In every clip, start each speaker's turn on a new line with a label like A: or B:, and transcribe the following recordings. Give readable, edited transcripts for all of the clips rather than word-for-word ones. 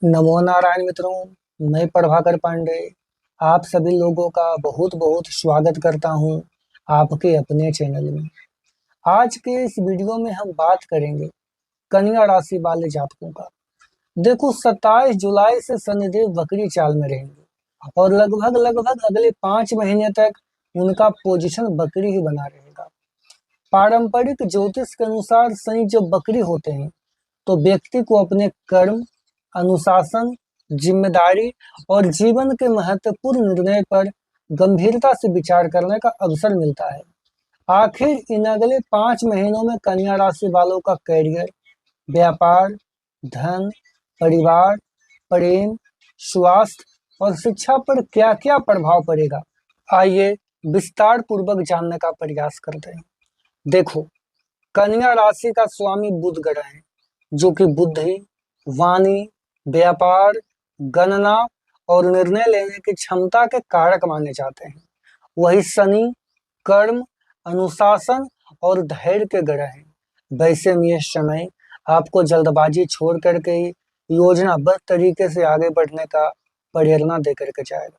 A: नमो नारायण मित्रों। मैं प्रभाकर पांडे आप सभी लोगों का बहुत बहुत स्वागत करता हूं आपके अपने चैनल में। आज के इस वीडियो में हम बात करेंगे कन्या राशि वाले जातकों का। देखो, 27 जुलाई से शनिदेव वक्री चाल में रहेंगे और लगभग अगले 5 महीने तक उनका पोजीशन वक्री ही बना रहेगा। पारंपरिक ज्योतिष के अनुसार शनि जब वक्री होते हैं तो व्यक्ति को अपने कर्म, अनुशासन, जिम्मेदारी और जीवन के महत्वपूर्ण निर्णय पर गंभीरता से विचार करने का अवसर मिलता है। आखिर इन अगले 5 महीनों में कन्या राशि वालों का करियर, व्यापार, धन, परिवार, प्रेम, स्वास्थ्य और शिक्षा पर क्या-क्या प्रभाव पड़ेगा, आइए विस्तार पूर्वक जानने का प्रयास करते हैं। देखो, कन्या राशि का स्वामी बुध ग्रह है, जो कि बुद्धि, वाणी, व्यापार, गणना और निर्णय लेने की क्षमता के कारक माने जाते हैं। वही शनि कर्म, अनुशासन और धैर्य के ग्रह हैं। वैसे में यह समय आपको जल्दबाजी छोड़ करके ही योजनाबद्ध तरीके से आगे बढ़ने का प्रेरणा दे करके जाएगा।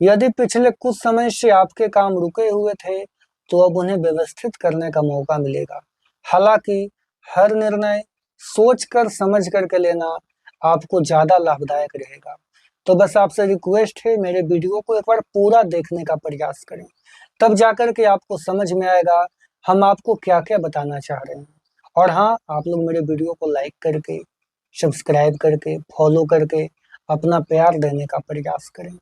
A: यदि पिछले कुछ समय से आपके काम रुके हुए थे तो अब उन्हें व्यवस्थित करने का मौका मिलेगा। हालांकि हर निर्णय सोच कर समझ करके लेना आपको ज्यादा लाभदायक रहेगा। तो बस आपसे रिक्वेस्ट है, मेरे वीडियो को एक बार पूरा देखने का प्रयास करें, तब जाकर के आपको समझ में आएगा हम आपको क्या क्या बताना चाह रहे हैं। और हाँ, आप लोग मेरे वीडियो को लाइक करके, सब्सक्राइब करके, फॉलो करके अपना प्यार देने का प्रयास करें।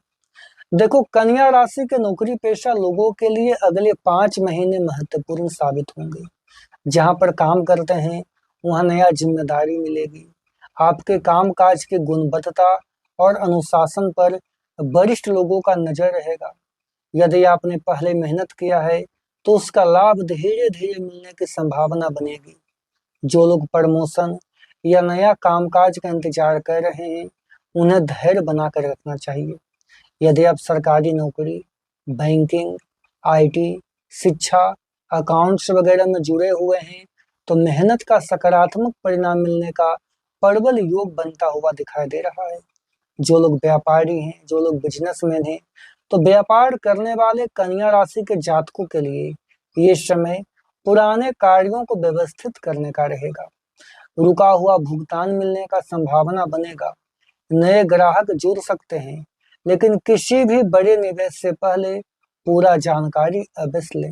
A: देखो, कन्या राशि के नौकरी पेशा लोगों के लिए अगले 5 महीने महत्वपूर्ण साबित होंगे। जहां पर काम करते हैं वहां नया जिम्मेदारी मिलेगी। आपके कामकाज की गुणवत्ता और अनुशासन पर वरिष्ठ लोगों का नजर रहेगा। यदि आपने पहले मेहनत किया है तो उसका लाभ धीरे धीरे मिलने की संभावना बनेगी। जो लोग प्रमोशन या नया कामकाज का इंतजार कर रहे हैं उन्हें धैर्य बनाकर रखना चाहिए। यदि आप सरकारी नौकरी, बैंकिंग, आईटी, शिक्षा, अकाउंट्स वगैरह में जुड़े हुए हैं तो मेहनत का सकारात्मक परिणाम मिलने का प्रबल योग बनता हुआ दिखाई दे रहा है। जो लोग व्यापारी हैं, जो लोग बिजनेसमैन हैं, तो व्यापार करने वाले कन्या राशि के जातकों के लिए ये समय पुराने कार्यों को व्यवस्थित करने का रहेगा। रुका हुआ भुगतान मिलने का संभावना बनेगा। नए ग्राहक जुड़ सकते हैं, लेकिन किसी भी बड़े निवेश से पहले पूरा जानकारी अवश्य लें।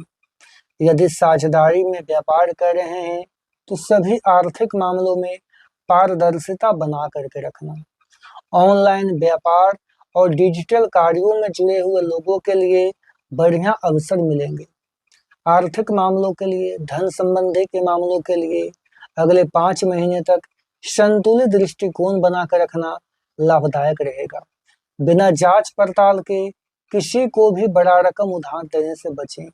A: यदि साझेदारी में व्यापार कर रहे हैं तो सभी आर्थिक मामलों में पारदर्शिता बना करके रखना। ऑनलाइन व्यापार और डिजिटल कार्यों में जुड़े हुए लोगों के लिए बढ़िया अवसर मिलेंगे। आर्थिक मामलों के लिए, धन संबंधी के मामलों के लिए अगले 5 महीने तक संतुलित दृष्टिकोण बनाकर रखना लाभदायक रहेगा। बिना जांच पड़ताल के किसी को भी बड़ा रकम उधार देने से बचें।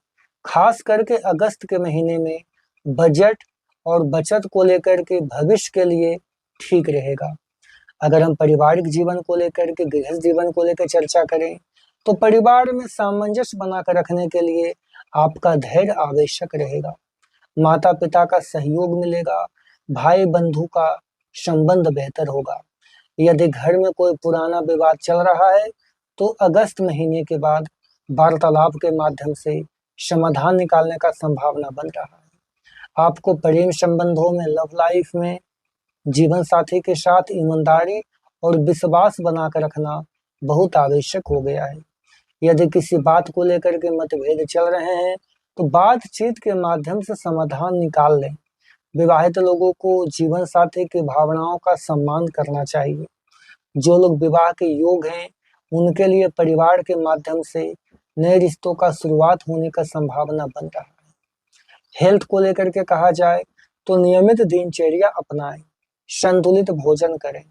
A: खास करके अगस्त के महीने में बजट और बचत को लेकर के भविष्य के लिए ठीक रहेगा। अगर हम पारिवारिक जीवन को लेकर के, गृहस्थ जीवन को लेकर चर्चा करें तो परिवार में सामंजस्य बनाकर रखने के लिए आपका धैर्य आवश्यक रहेगा। माता पिता का सहयोग मिलेगा, भाई बंधु का संबंध बेहतर होगा। यदि घर में कोई पुराना विवाद चल रहा है तो अगस्त महीने के बाद वार्तालाप के माध्यम से समाधान निकालने का संभावना बन रहा है। आपको प्रेम संबंधों में, लव लाइफ में जीवन साथी के साथ ईमानदारी और विश्वास बनाकर रखना बहुत आवश्यक हो गया है। यदि किसी बात को लेकर के मतभेद चल रहे हैं तो बातचीत के माध्यम से समाधान निकाल लें। विवाहित लोगों को जीवन साथी की भावनाओं का सम्मान करना चाहिए। जो लोग विवाह के योग हैं उनके लिए परिवार के माध्यम से नए रिश्तों का शुरुआत होने का संभावना बन रहा है। हेल्थ को लेकर के कहा जाए तो नियमित दिनचर्या अपनाएं, संतुलित भोजन करें,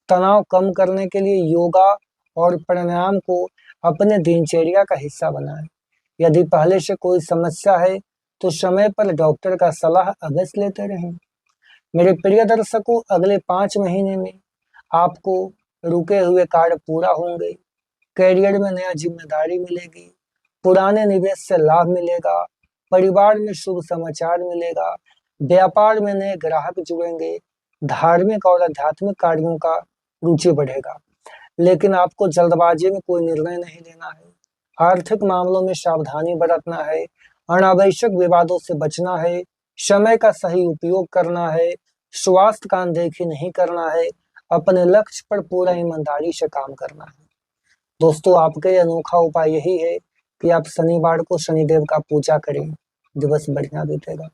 A: तनाव कम करने के लिए योगा और प्राणायाम को अपने दिनचर्या का हिस्सा बनाएं। यदि पहले से कोई समस्या है तो समय पर डॉक्टर का सलाह अवश्य लेते रहें। मेरे प्रिय दर्शकों, अगले 5 महीने में आपको रुके हुए कार्य पूरा होंगे, करियर में नया जिम्मेदारी मिलेगी, पुराने निवेश से लाभ मिलेगा, परिवार में शुभ समाचार मिलेगा, व्यापार में नए ग्राहक जुड़ेंगे, धार्मिक और आध्यात्मिक कार्यों का रुचि बढ़ेगा। लेकिन आपको जल्दबाजी में कोई निर्णय नहीं लेना है। आर्थिक मामलों में सावधानी बरतना है, अनावश्यक विवादों से बचना है, समय का सही उपयोग करना है, स्वास्थ्य का अनदेखी नहीं करना है, अपने लक्ष्य पर पूरा ईमानदारी से काम करना है। दोस्तों, आपके लिए अनोखा उपाय यही है कि आप शनिवार को शनिदेव का पूजा करें। दिवस बढ़िया बीतेगा।